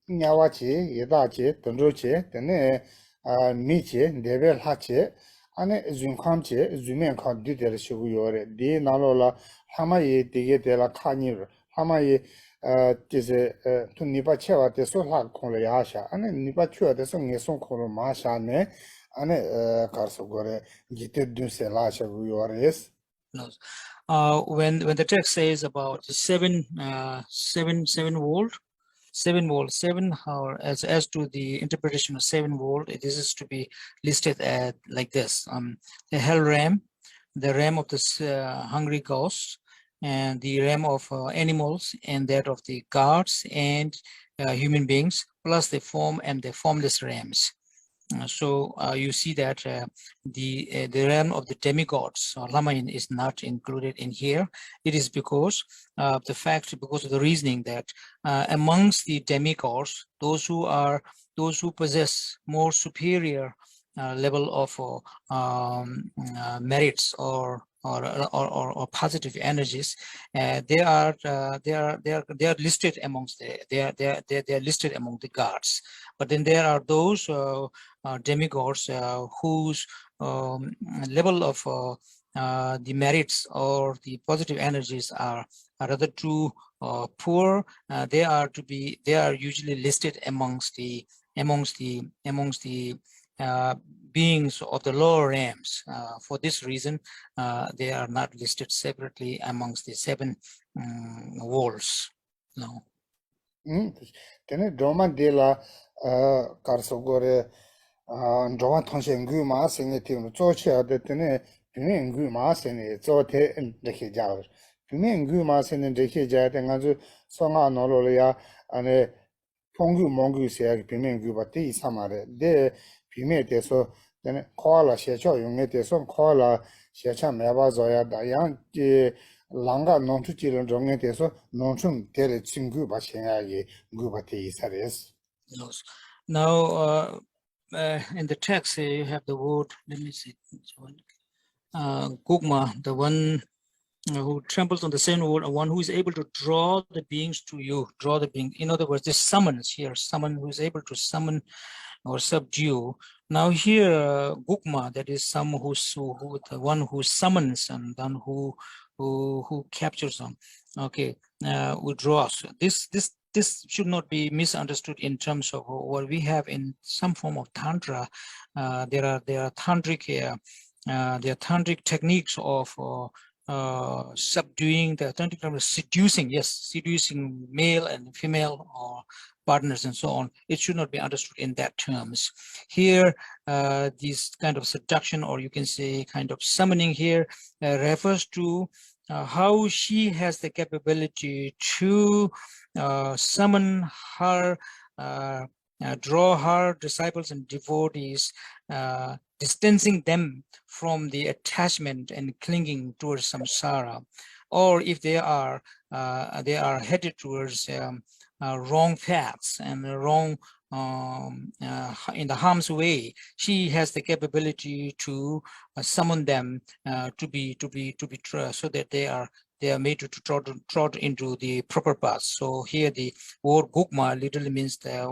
nyawa che, yeda che, tondro che, tene mi che, debe la che, ane zunkham che, zumen kha du tere shigu yore. Di nalo la hama ye dige de la kha nir, hama ye tise tu nipa chewa te so la kong le ya sha, ane nipa chewa te so nge son kong lo ma sha ne, ane karso gore jite dun se la shigu yore es. When the text says about seven world, or as to the interpretation of seven world, this is to be listed at like this: the hell realm, the realm of the hungry ghosts, and the realm of animals, and that of the gods and human beings, plus the form and the formless realms. So you see that the realm of the demigods, Lamayin, is not included in here. It is because of the reasoning that amongst the demigods, those who possess more superior level of merits or positive energies, they are listed amongst they are listed among the gods. But then there are those demigods whose level of the merits or the positive energies are rather too poor, they are usually listed amongst the beings of the lower realms. For this reason, they are not listed separately amongst the 7 worlds. No. Tene drama de la karso gore drama thonshe ngu ma sene tim zo che de tene pime ngu ma sene zo te de ke ja pime ngu ma sene de ke ja de nga zo so nga no lo ya ane phong mongu se ya pime ngu ba ti samare de pime de so tene koala she cho yung de so koala she cha me ba zo ya da yang de 랑가 논투지는 정에 대해서 논충 대를 친구 바생하게 구바테 이사레스. Now, in the text, you have the word. Let me see. Gugma, the one who tramples on the same word, one who is able to draw the beings to you, draw the being. In other words, this summons here, someone who is able to summon or subdue. Now here, Gugma, that is some the one who summons and then who captures them. Okay, withdraws. This should not be misunderstood in terms of what we have in some form of tantra. There are tantric techniques of subduing, the tantric term is seducing. Yes, seducing male and female or partners and so on. It should not be understood in that terms. Here, this kind of seduction, or you can say kind of summoning here, refers to how she has the capability to summon her, draw her disciples and devotees, distancing them from the attachment and clinging towards samsara, or if they are headed towards wrong paths and wrong in the harm's way, she has the capability to summon them to be so that they are made to trot into the proper path. So here the word Gugma literally means the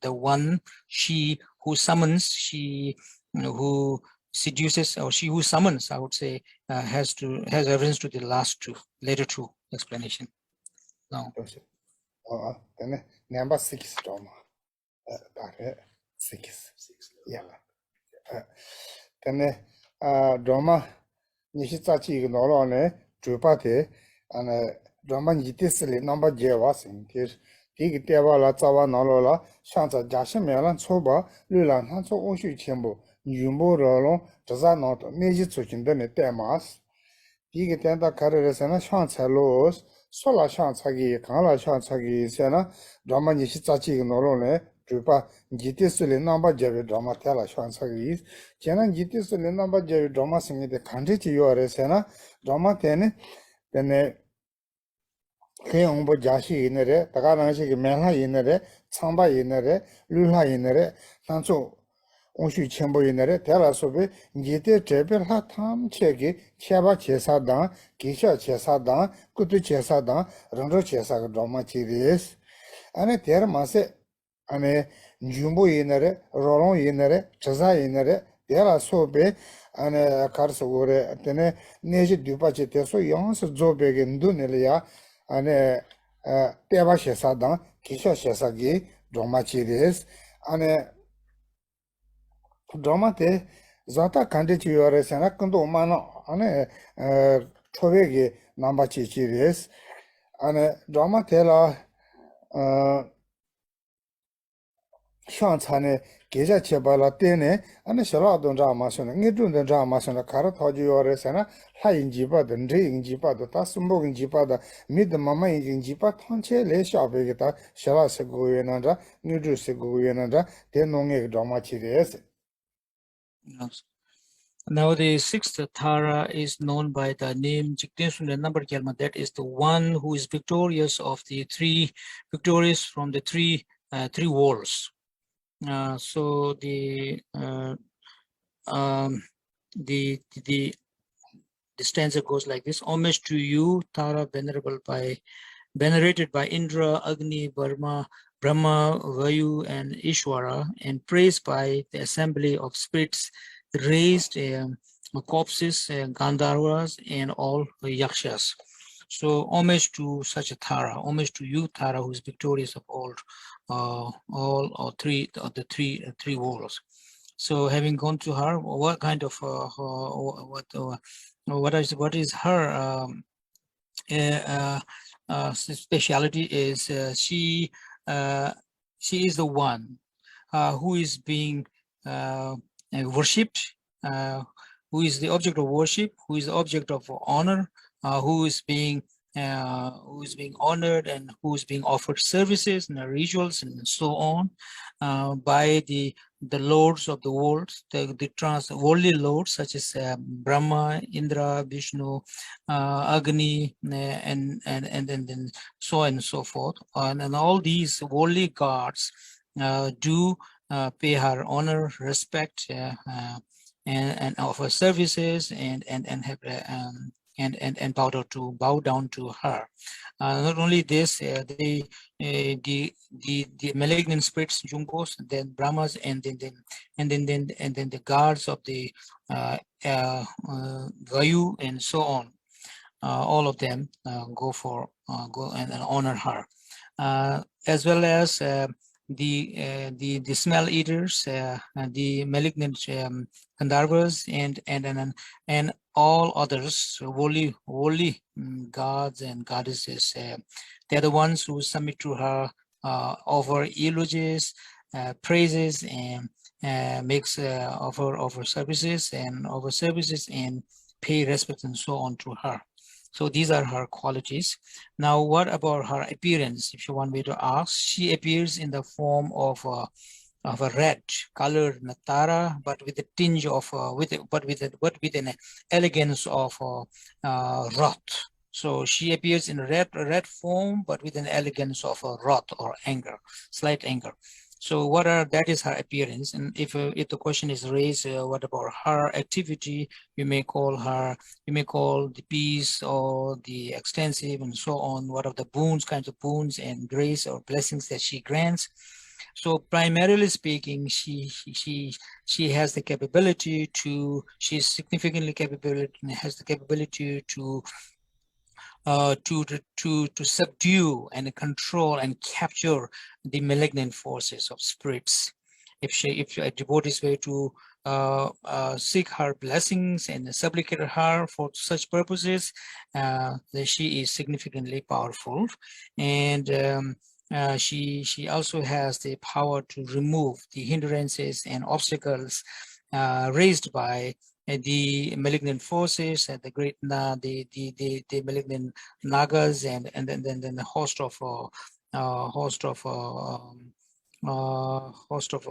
one, she who summons, she who seduces, or she who summons, I would say, has reference to the later two explanation. No. Number 6 drama. 6. Yeah. Then drama Nishizachi Nolone, Jupate, and drama Yitisli number Jewasin, Dig Devala Zawa Nolola, Shanta Jashimelan Soba, Lulan Hanso Oshu Chimbo, Yumbo Rolon, Jazanot, Nijitsukin, then Demas. Dig Tenda Carresana, Shanta Los, Sola Shantagi, Kala Shantagi, Sena, drama Nishizachi Nolone. Drupa Jitisuli number Javi drama Tela Shansagis, Jena Jitisuli number Javi drama singing the country to your Sena, drama ten, then Kayumbo Jashi in the Taganashi Melha in the Samba in the Lula in the Sanso Oshu Chembo in the Tela Sobe, Jite Jebel Hatam Chegi, Chaba Chesadan, Kisha Chesadan, Kutu Chesadan, Rondo Chesa drama Chiris, and a termase. ane jumbo inere rolon inere chaza inere dera sobe ane karso gore tene neji dupa che teso yons zobe ge ndunele ya ane teba shesa dan kisha shesa gi doma chires ane doma te zata kande chi yore sena kundo mano ane chobe ge namba chi chires ane doma te la Shantane, Geja Chebala Tene, and the Shaladon Ramason, Nidun the Ramason, Karatoji or Resana, High in Jiba, the Dre in Jiba, the Tasumbo in Jiba, the Mid the Mama in Jiba, Tonche, Le Shabegata, Shala Seguinanda, Nidu Seguinanda, Tenong Dramachi. Now the 6th Tara is known by the name Jigtensun the number Kelma, that is the one who is victorious of the victorious from the three walls. So the stanza goes like this: homage to you, Tara, venerated by Indra, Agni, Brahma, Vayu, and Ishwara, and praised by the assembly of spirits, raised corpses, Gandharvas, and all Yakshas. So homage to such a Tara, homage to you, Tara, who is victorious of all or three of the three worlds. So having gone to her, what kind of what is her speciality is she is the one who is being worshipped, who is the object of worship, who is the object of honor, who is being honored, and who is being offered services and rituals and so on by the lords of the world, the worldly lords such as Brahma, Indra, Vishnu, Agni, and then so on and so forth, and all these worldly gods do pay her honor, respect, and offer services and have and bow down to her. Not only this, the malignant spirits, Jungos, then Brahmas, and then the guards of the Vayu and so on. All of them go and honor her, as well as the smell eaters, the malignant Gandharvas, and all others, worldly gods and goddesses. They're the ones who submit to her, offer eulogies, praises, and offer services and pay respect and so on to her. So these are her qualities. Now, what about her appearance? If you want me to ask, she appears in the form of a red colored Natara, but with a tinge of with an elegance of wrath. So she appears in a red form, but with an elegance of wrath or anger, slight anger. So that is her appearance. And if the question is raised, what about her activity? You may call the peace or the extensive and so on. What are the kinds of boons and grace or blessings that she grants? So primarily speaking, she has the capability to, she's significantly capable and has the capability to subdue and control and capture the malignant forces of spirits. If a devotees were to seek her blessings and supplicate her for such purposes, then she is significantly powerful, and she also has the power to remove the hindrances and obstacles raised by the malignant forces and the malignant nagas, and then the host of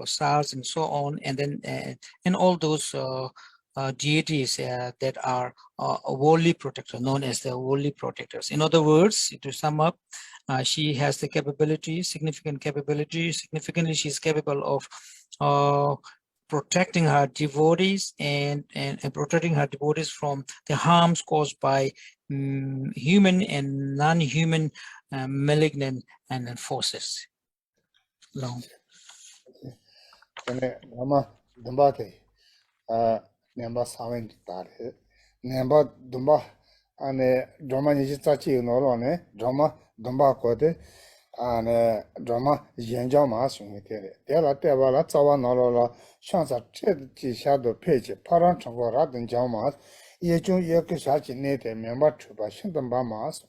stars and so on, and then and all those deities that are worldly protectors, known as the worldly protectors. In other words, to sum up, she has the capability, significantly she's capable of protecting her devotees and protecting her devotees from the harms caused by human and non-human malignant and forces. Long. Nemba Sawen Tare, Nemba Dumba, and Drama Nijitachi Nolone, Drama Dumba Kote, and Drama Yenjama Sumitere. Della Tevala Tawa Nolola, Shansa Ched Shadow Page, Paranchongo Radin Jamas, Yejun Yakushachi Nate, member to Bashindamba Mas,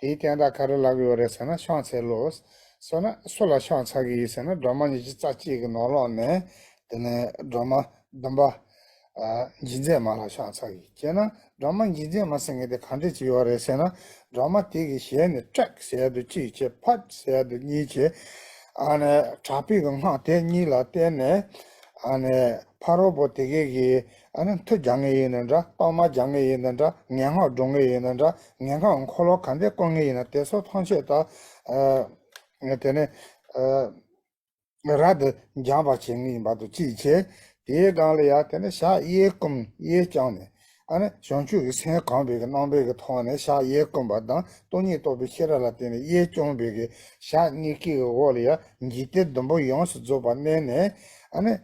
the Tenda Karalago Resana, Shanse Los, Sona Sola Shansagi Sana, Drama Nijitachi Nolone, then Drama Dumba. Jinze mala shansagi. Jena, drama jinze masange de kante chiyore sena, drama tegi shene track seyadu chi che, pat seyadu ni che, ane chapi gongha te ni la tene, ane parobo tegi gi, ane tu jange yenandra, pama jange yenandra, nyangha jonge yenandra, nyangha onkolo kante konge yenandra, teso tanshe ta, tene, rad jamba chengi badu chi che, ye gale ya tene sha ye kum ye chane ane shonchu ge sen kan be ge nam be ge thone sha ye kum ba da to ni to be chera la tene ye chong be ge sha ni ki ge wo le ya ni te dom bo yon su zo ba ne ne ane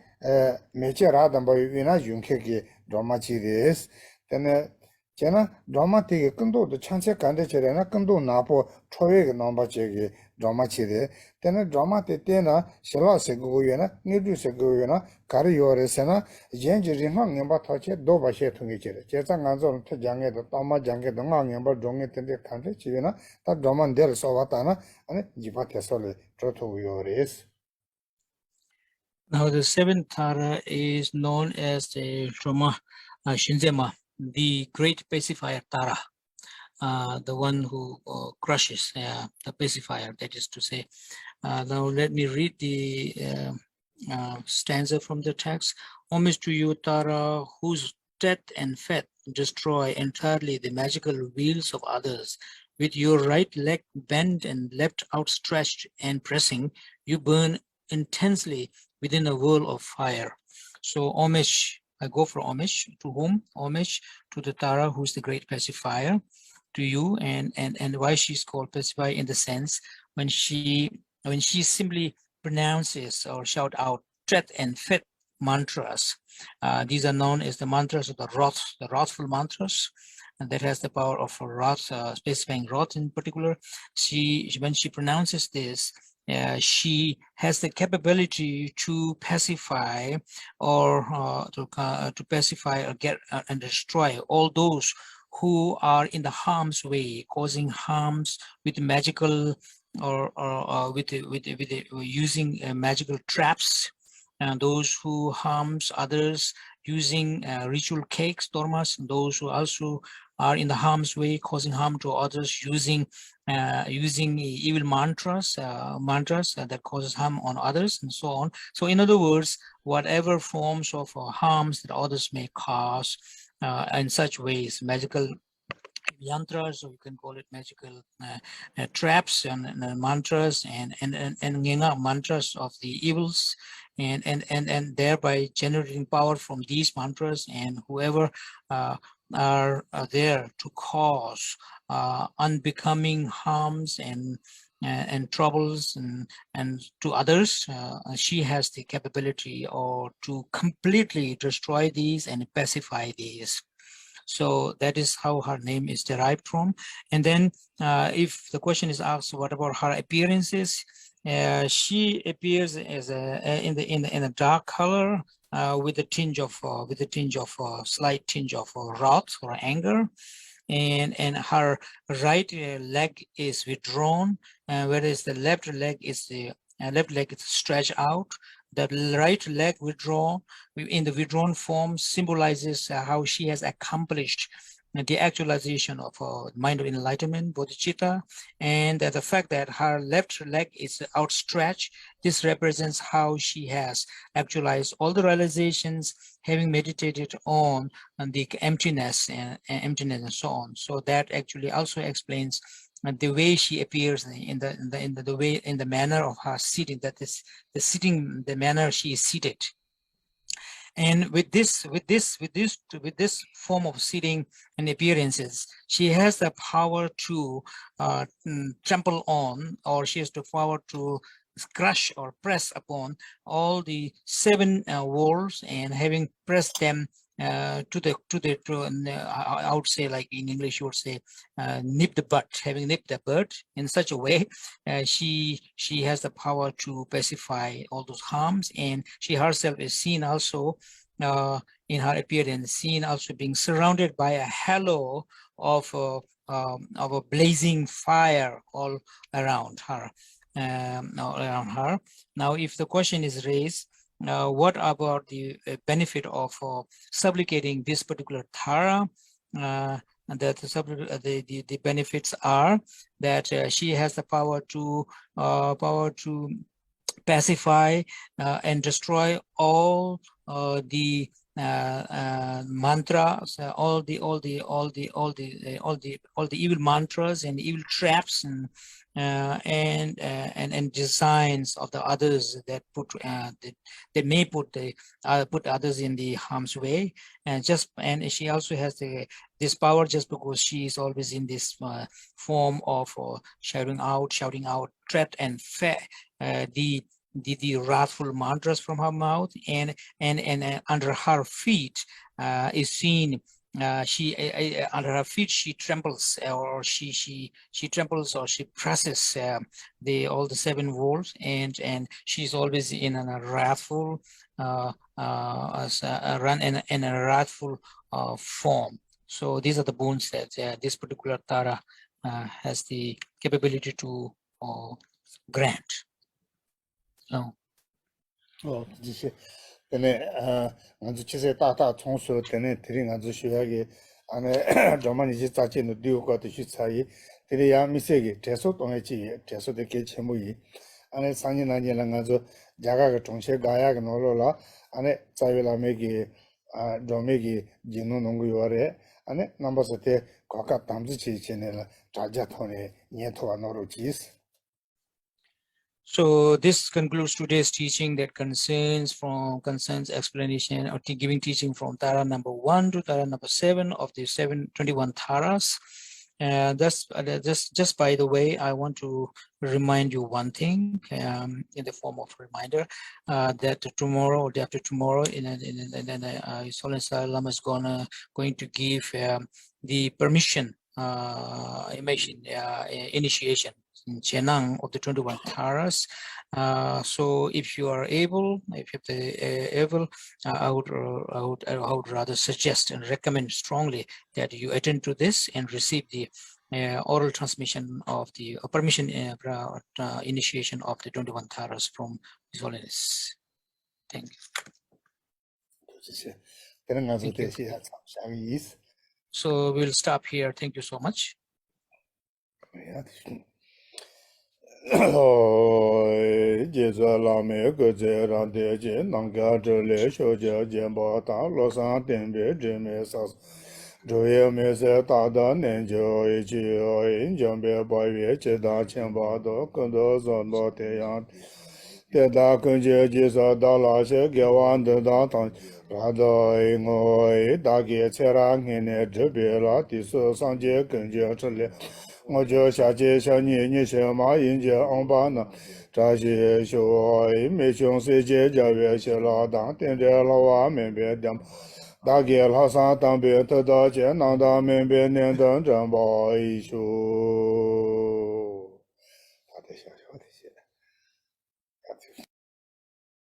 me che ra dom bo wi na yun ke ge do ma chi des tene 제가 드라마틱에 근도도 찬체 간데 저래나 근도 나포 초회가 넘바 제게 드라마치데 때는 드라마틱 때나 실라세 고요나 니두세 고요나 가르요레세나 젠지리 항염바 터체 도바셰 통이체데 제가 간저 터장에도 따마 장게도 항염바 종에 텐데 간데 지게나 다 드라마들 소와타나 아니 지바테솔레 트로토요레스. Now, the seventh Tara is known as the Roma Shinzema, the great pacifier Tara, the one who crushes the pacifier, that is to say. Now, let me read the stanza from the text. Homage to you, Tara, whose death and fate destroy entirely the magical wheels of others. With your right leg bent and left outstretched and pressing, you burn intensely within a whirl of fire. So homage, I go for homage. To whom? Homage to the Tara, who's the great pacifier, to you. And why she's called pacifier in the sense when she simply pronounces or shout out threat and fit mantras. These are known as the mantras of the wrathful mantras, and that has the power of wrath, specifying wrath in particular. When she pronounces this, she has the capability to pacify or to pacify or get and destroy all those who are in the harm's way, causing harms with magical or with using magical traps, and those who harms others using ritual cakes, tormas, and those who also are in the harm's way, causing harm to others using evil mantras that causes harm on others, and so on. So in other words, whatever forms of harms that others may cause in such ways, magical yantras, or you can call it magical traps and mantras and mantras of the evils, and thereby generating power from these mantras, and whoever are there to cause unbecoming harms and troubles and to others, she has the capability or to completely destroy these and pacify these. So that is how her name is derived from. And then if the question is asked, what about her appearances? She appears as in a dark color with a tinge of slight tinge of wrath or anger, and her right leg is withdrawn, whereas the left leg is stretched out. The right leg withdrawn in the withdrawn form symbolizes how she has accomplished the actualization of mind of enlightenment, bodhicitta, and the fact that her left leg is outstretched. This represents how she has actualized all the realizations, having meditated on the emptiness and so on. So that actually also explains the way she appears in the manner of her sitting, that is the manner she is seated. And with this form of sitting and appearances, she has the power to trample on, or she has the power to crush or press upon all the seven walls, and having pressed them I would say, like in English you would say, nip the bud, having nipped the bud in such a way, she has the power to pacify all those harms, and she herself is seen also in her appearance, seen also being surrounded by a halo of a blazing fire all around her. Now, if the question is raised, what about the benefit of sublicating this particular Tara? The benefits are that she has the power to pacify and destroy all the mantras, all the evil mantras and evil traps and designs of the others that that may put others in the harm's way, and she also has this power just because she is always in this form of shouting out threat and the wrathful mantras from her mouth, and under her feet is seen under her feet she trembles, or she trembles, or she presses all the 7 walls, and she's always in a wrathful run in a wrathful form. So these are the boons that this particular Tara has the capability to grant. So. Oh, this is 안주 치세 따따 총수 되네 드링 안주 쉬하게 안에 저만 이제 자체는 리우가도 쉬차이 드리야 미세게 대소 동해지 대소되게 제목이 안에 상인한이랑 아주 자가가 정세 가야가 놀러라 안에 자위라메기 조메기 진노 농구 요래 안에 넘버서때 과가 담지치 지내라 자자토네 니토와 노로지스. So this concludes today's teaching that concerns explanation or giving teaching from Tara number 1 to Tara number 7 of the 21 Taras. Just by the way, I want to remind you one thing in the form of reminder that tomorrow or day after tomorrow, Solen Salam is going to give the permission initiation in Chenang of the 21 Taras. So if you are able, I would rather suggest and recommend strongly that you attend to this and receive the oral transmission of the permission initiation of the 21 Taras from His Holiness. Thank you. Thank you. So we'll stop here. Thank you so much.